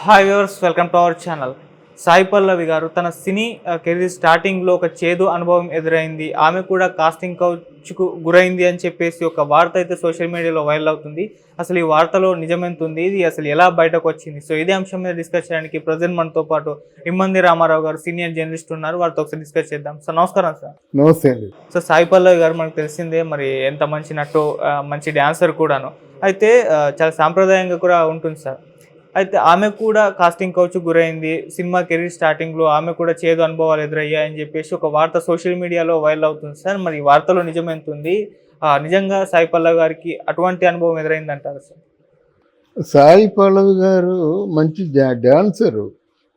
Hi viewers, welcome to our channel. Sai Pallavi గారు తన సినీ career స్టార్టింగ్లో ఒక చేదు అనుభవం ఎదురైంది. ఆమె కూడా కాస్టింగ్ కౌచ్కు గురైంది అని చెప్పేసి ఒక వార్త అయితే సోషల్ మీడియాలో వైరల్ అవుతుంది. అసలు ఈ వార్తలో నిజమెంత ఉంది, ఇది అసలు ఎలా బయటకు వచ్చింది? సో ఇదే అంశం మీద డిస్కస్ చేయడానికి ప్రజెంట్ మనతో పాటు ఇమ్మంది రామారావు గారు సీనియర్ జర్నలిస్ట్ ఉన్నారు. వారితో ఒకసారి డిస్కస్ చేద్దాం. సార్ నమస్కారం. సార్ నమస్తే అండి. సో సాయి పల్లవి గారు మనకు తెలిసిందే, మరి ఎంత మంచి నటు, మంచి డ్యాన్సర్ కూడాను. అయితే చాలా సాంప్రదాయంగా కూడా ఉంటుంది సార్. అయితే ఆమె కూడా కాస్టింగ్ కౌచ్కు గురైంది. సినిమా కెరీర్ స్టార్టింగ్లో ఆమె కూడా చేదు అనుభవాలు ఎదురయ్యాయని చెప్పేసి ఒక వార్త సోషల్ మీడియాలో వైరల్ అవుతుంది సార్. మరి ఈ వార్తలో నిజమెంత ఉంది? నిజంగా సాయి పల్లవి గారికి అటువంటి అనుభవం ఎదురైంది అంటారు సార్? సాయి పల్లవి గారు మంచి డ్యాన్సరు.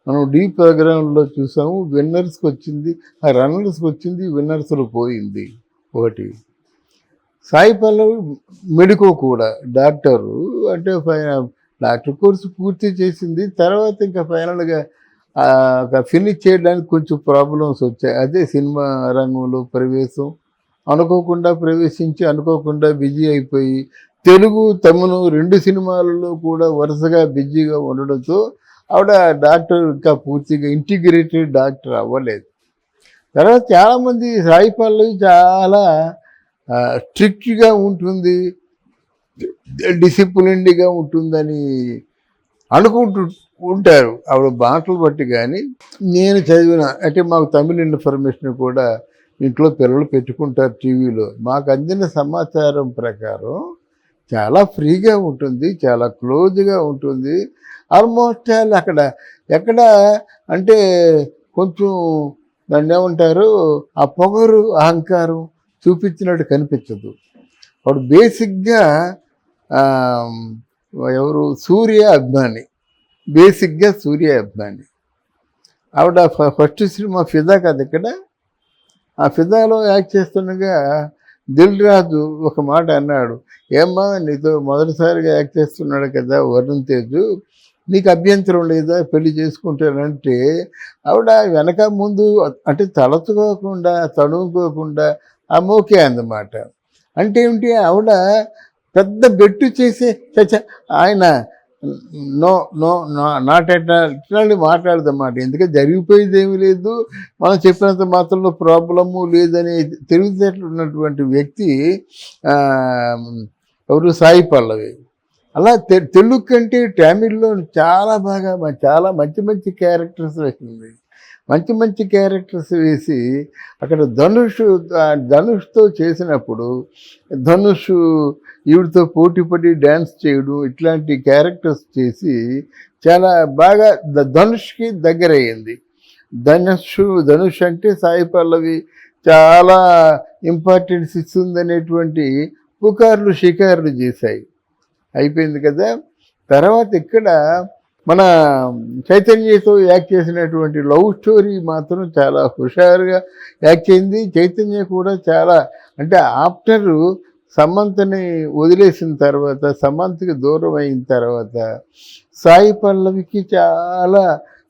మనం డీ ప్రోగ్రాంలో చూసాము. విన్నర్స్కి వచ్చింది, రన్నర్స్కి వచ్చింది, విన్నర్స్లో పోయింది. ఒకటి సాయి పల్లవి మెడికో కూడా డాక్టరు, అంటే డాక్టర్ కోర్సు పూర్తి చేసింది. తర్వాత ఇంకా ఫైనల్గా ఫినిష్ చేయడానికి కొంచెం ప్రాబ్లమ్స్ వచ్చాయి. అదే సినిమా రంగంలో ప్రవేశం. అనుకోకుండా ప్రవేశించి అనుకోకుండా బిజీ అయిపోయి తెలుగు తమిళ 2 సినిమాలలో కూడా వరుసగా బిజీగా ఉండడంతో ఆవిడ డాక్టర్ ఇంకా పూర్తిగా ఇంటిగ్రేటెడ్ డాక్టర్ అవ్వలేదు. తర్వాత చాలామంది సాయి పల్లవి చాలా స్ట్రిక్ట్గా ఉంటుంది, డిసిప్లిన్డ్గా ఉంటుందని అనుకుంటూ ఉంటారు ఆవిడ మాటలు బట్టి. కానీ నేను చదివిన, అంటే మాకు తమిళ ఇన్ఫర్మేషన్ కూడా ఇంట్లో పిల్లలు పెట్టుకుంటారు టీవీలో, మాకు అందిన సమాచారం ప్రకారం చాలా ఫ్రీగా ఉంటుంది, చాలా క్లోజ్గా ఉంటుంది. ఆల్మోస్ట్ అక్కడ ఎక్కడ అంటే కొంచెం దాన్ని ఏమంటారు, ఆ పొగరు అహంకారం చూపించినట్టు కనిపించదు. వాడు బేసిక్గా ఎవరు, సూర్య అభిమాని, బేసిక్గా సూర్య అభిమాని. ఆవిడ ఫస్ట్ సినిమా ఫిదా కదా, ఇక్కడ ఆ ఫిదాలో యాక్ట్ చేస్తుండగా దిల్ రాజు ఒక మాట అన్నాడు, ఏమ్మా నీతో మొదటిసారిగా యాక్ట్ చేస్తున్నాడు కదా వరుణ్ తేజ్, నీకు అభ్యంతరం లేదా పెళ్లి చేసుకుంటానంటే ఆవిడ వెనక ముందు అంటే తలచుకోకుండా తడుముకోకుండా ఓకే అందమాట. అంటే ఏమిటి, ఆవిడ పెద్ద బెట్టు చేసే ఆయన నో నో నాట్ ఇట్లాంటి మాట్లాడదన్నమాట. ఎందుకంటే జరిగిపోయేది ఏమీ లేదు, మనం చెప్పినంత మాత్రంలో ప్రాబ్లము లేదని తెలివితేటలు ఉన్నటువంటి వ్యక్తి ఎవరు, సాయి పల్లవి. అలా తెలుగు కంటే తమిళ్లో చాలా బాగా చాలా మంచి మంచి క్యారెక్టర్స్ వేసింది. మంచి మంచి క్యారెక్టర్స్ వేసి అక్కడ ధనుష్తో చేసినప్పుడు ధనుష్ ఈవిడితో పోటీపడి డ్యాన్స్ చేయడం, ఇట్లాంటి క్యారెక్టర్స్ చేసి చాలా బాగా ధనుష్కి దగ్గర అయ్యింది. ధనుష్ అంటే సాయి పల్లవి చాలా ఇంపార్టెన్స్ ఇస్తుందనేటువంటి పుకార్లు షికార్లు చేశాయి. అయిపోయింది కదా. తర్వాత ఇక్కడ మన చైతన్యతో యాక్ట్ చేసినటువంటి లవ్ స్టోరీ మాత్రం చాలా హుషారుగా యాక్ట్ చేయింది. చైతన్య కూడా చాలా, అంటే ఆఫ్టర్ సమంతని వదిలేసిన తర్వాత, సమంతకి దూరం అయిన తర్వాత సాయి పల్లవికి చాలా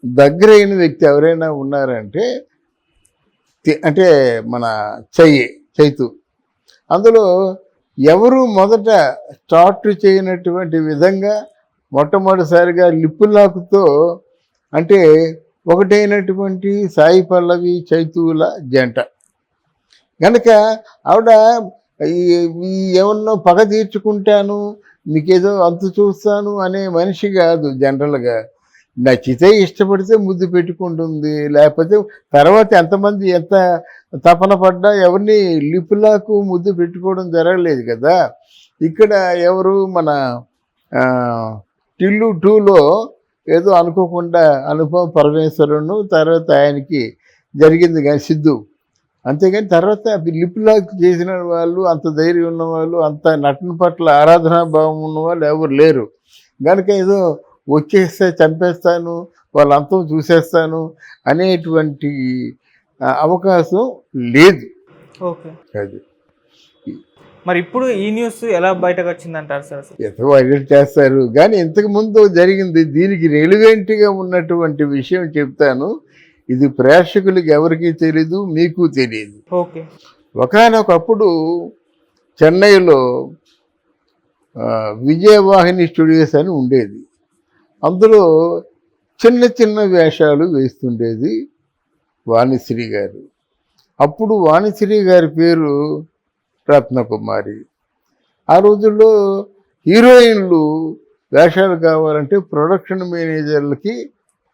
దగ్గరైన వ్యక్తి ఎవరైనా ఉన్నారంటే అంటే మన చైతు. అందులో ఎవరు మొదట స్టార్ట్ చేయనటువంటి విధంగా మొట్టమొదటిసారిగా లిప్పులాకుతో అంటే ఒకటైనటువంటి సాయి పల్లవి చైతువుల జంట కనుక ఆవిడ ఏమన్నా పగ తీర్చుకుంటాను, మీకేదో అంతు చూస్తాను అనే మనిషి కాదు. జనరల్గా నచ్చితే ఇష్టపడితే ముద్దు పెట్టుకుంటుంది, లేకపోతే తర్వాత ఎంతమంది ఎంత తపన పడ్డా ఎవరిని లిపులాకు ముద్దు పెట్టుకోవడం జరగలేదు కదా. ఇక్కడ ఎవరు, మన టిల్లు 2లో ఏదో అనుకోకుండా అనుపమ పరమేశ్వరును, తర్వాత ఆయనకి జరిగింది కానీ సిద్ధు, అంతేగాని తర్వాత లిప్లాక్ చేసిన వాళ్ళు, అంత ధైర్యం ఉన్నవాళ్ళు, అంత నటన పట్ల ఆరాధనాభావం ఉన్నవాళ్ళు ఎవరు లేరు. కనుక ఏదో వచ్చేస్తే చంపేస్తాను, వాళ్ళ అంతం చూసేస్తాను అనేటువంటి అవకాశం లేదు. ఓకే, అది మరి ఇప్పుడు ఈ న్యూస్ ఎలా బయటకు వచ్చిందంటారు సార్? ఎంత వైరల్ చేస్తారు కానీ ఇంతకుముందు జరిగింది. దీనికి రెలివెంట్గా ఉన్నటువంటి విషయం చెప్తాను. ఇది ప్రేక్షకులకి ఎవరికీ తెలీదు, మీకు తెలియదు. ఓకే, ఒకనొకప్పుడు చెన్నైలో విజయవాహిని స్టూడియోస్ అని ఉండేది. అందులో చిన్న చిన్న వేషాలు వేస్తుండేది వాణిశ్రీ గారు. అప్పుడు వాణిశ్రీ గారి పేరు రత్నకుమారి. ఆ రోజుల్లో హీరోయిన్లు వేషాలు కావాలంటే ప్రొడక్షన్ మేనేజర్లకి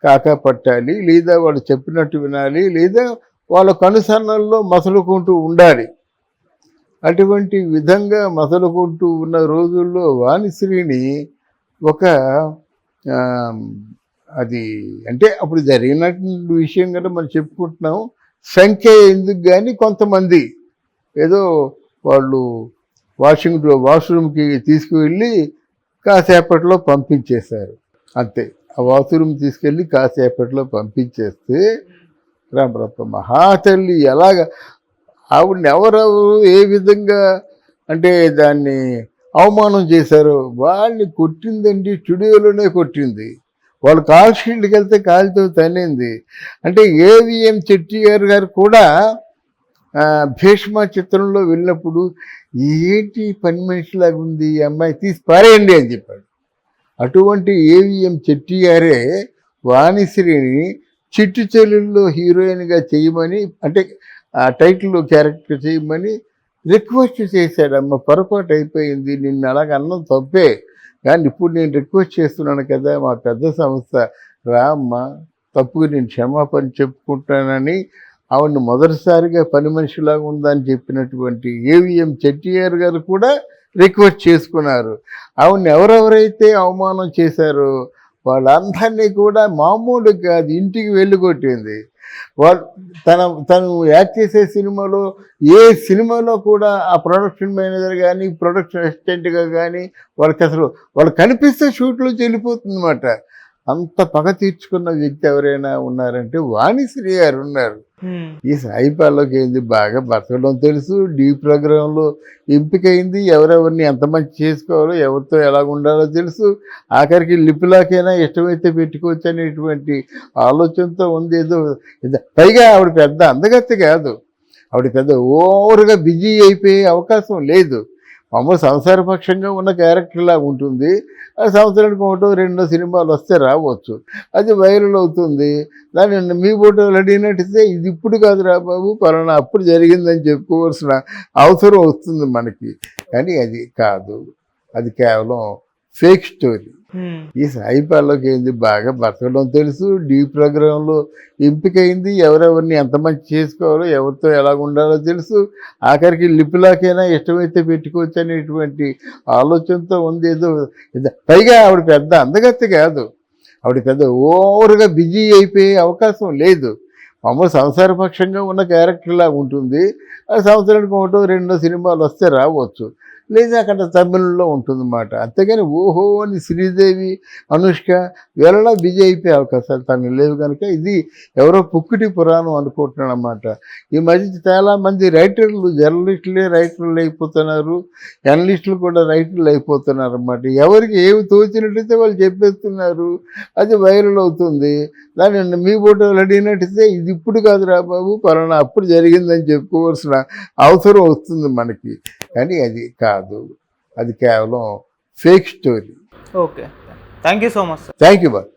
కాకా పట్టాలి, లేదా వాళ్ళు చెప్పినట్టు వినాలి, లేదా వాళ్ళ కనుసన్నల్లో మసలుకుంటూ ఉండాలి. అటువంటి విధంగా మసలుకుంటూ ఉన్న రోజుల్లో వాణిశ్రీని ఒక ఆ, అది అంటే అప్పుడు జరిగినటువంటి విషయం కదా మనం చెప్పుకుంటున్నాం. సంఖ్య ఎందుకు కానీ కొంతమంది ఏదో వాళ్ళు వాష్రూమ్కి తీసుకువెళ్ళి కాసేపట్లో పంపించేశారు అంతే. ఆ వాష్రూమ్ తీసుకెళ్ళి కాసేపట్లో పంపించేస్తే రామరత్న మహాతల్లి ఎలాగ ఆవిడని ఎవరెవరు ఏ విధంగా అంటే దాన్ని అవమానం చేశారు. వాళ్ళని కొట్టిందండి, స్టూడియోలోనే కొట్టింది. వాళ్ళు కాల్ షీల్డ్కి వెళ్తే కాలుతో తన్నింది. అంటే ఏవిఎం చెట్టిగారు గారు కూడా భీష్మ చిత్రంలో వెళ్ళినప్పుడు ఏంటి పని మనిషిలాగా ఉంది ఈ అమ్మాయి, తీసి పారేయండి అని చెప్పాడు. అటువంటి ఏవిఎం చెట్టిగారే వాణిశ్రీని చిట్టు చెల్లెల్లో హీరోయిన్గా చేయమని, అంటే ఆ టైటిల్ క్యారెక్టర్ చేయమని రిక్వెస్ట్ చేశాడమ్మ. పొరపాటు అయిపోయింది, నిన్ను అలాగ అన్నం తప్పే, కానీ ఇప్పుడు నేను రిక్వెస్ట్ చేస్తున్నాను కదా, మా పెద్ద సంస్థ, రా అమ్మ, తప్పుగా నేను క్షమాపణ చెప్పుకుంటానని ఆవిడని మొదటిసారిగా పని మనిషిలాగా ఉందని చెప్పినటువంటి ఏవిఎం చెట్టియార్ గారు కూడా రిక్వెస్ట్ చేసుకున్నారు. ఆవిడని ఎవరెవరైతే అవమానం చేశారో వాళ్ళందరినీ కూడా మామూలు కాదు ఇంటికి వెళ్ళికొట్టింది. వాళ్ళు తను యాక్ట్ చేసే సినిమాలో ఏ సినిమాలో కూడా ఆ ప్రొడక్షన్ మేనేజర్ కానీ ప్రొడక్షన్ అసిస్టెంట్గా కానీ వాళ్ళకి అసలు వాళ్ళు కనిపిస్తే షూట్లో వెళ్ళిపోతుంది అన్నమాట. అంత పగ తీర్చుకున్న వ్యక్తి ఎవరైనా ఉన్నారంటే వాణిశ్రీ గారు ఉన్నారు. ఈ సాయిపాల్లోకి ఏంది బాగా బతకడం తెలుసు, డీ ప్రోగ్రాంలో ఎంపికైంది, ఎవరెవరిని ఎంత మంచి చేసుకోవాలో, ఎవరితో ఎలా ఉండాలో తెలుసు, ఆఖరికి లిపిలాకైనా ఇష్టమైతే పెట్టుకోవచ్చు అనేటువంటి ఆలోచనతో ఉంది. ఏదో పైగా ఆవిడ పెద్ద అందగత్తి కాదు, ఆవిడ పెద్ద ఓవర్గా బిజీ అయిపోయే అవకాశం లేదు. మామూలు సంసారపక్షంగా ఉన్న క్యారెక్టర్లా ఉంటుంది. ఆ సంవత్సరానికి ఒకటో రెండో సినిమాలు వస్తే రావచ్చు, అది వైరల్ అవుతుంది. దాన్ని మీ ఫోటోలు అడిగినట్టితే ఇది ఇప్పుడు కాదు రా బాబు, పలానా అప్పుడు జరిగిందని చెప్పుకోవాల్సిన అవసరం వస్తుంది మనకి. కానీ అది కాదు, అది కేవలం ఫేక్ స్టోరీ. ఈ సాయిపాల్లోకి ఏంది బాగా బతకడం తెలుసు, డీ ప్రోగ్రాంలో ఎంపికైంది, ఎవరెవరిని ఎంత మంచి చేసుకోవాలో, ఎవరితో ఎలా ఉండాలో తెలుసు, ఆఖరికి లిపిలాకైనా ఇష్టమైతే పెట్టుకోవచ్చు అనేటువంటి ఆలోచనతో ఉంది. ఏదో పైగా ఆవిడ పెద్ద అందగత్తి కాదు, ఆవిడ పెద్ద ఓవర్గా బిజీ అయిపోయే అవకాశం లేదు. మామూలు సంసారపక్షంగా ఉన్న క్యారెక్టర్లా ఉంటుంది. ఆ సంవత్సరానికి ఒకటో రెండో సినిమాలు వస్తే రావచ్చు, లేదా అక్కడ తమిళంలో ఉంటుందన్నమాట. అంతేగాని ఓహో అని శ్రీదేవి, అనుష్క వీళ్ళలా బిజీ అయిపోయే అవకాశాలు తను లేవు కనుక ఇది ఎవరో పుక్కిటి పురాణం అనుకుంటున్నాను అన్నమాట. ఈ మధ్య చాలామంది రైటర్లు, జర్నలిస్టులే రైటర్లు అయిపోతున్నారు, జర్నలిస్టులు కూడా రైటర్లు అయిపోతున్నారు అన్నమాట. ఎవరికి ఏమి తోచినట్టయితే వాళ్ళు చెప్పేస్తున్నారు, అది వైరల్ అవుతుంది. దాన్ని మీ ఫోటోలు అడిగినట్టయితే ఇది ఇప్పుడు కాదు రా బాబు, పలానా అప్పుడు జరిగిందని చెప్పుకోవాల్సిన అవసరం వస్తుంది మనకి. కానీ అది కాదు, అది కేవలం fake story. Okay, thank you so much sir. Thank you bye.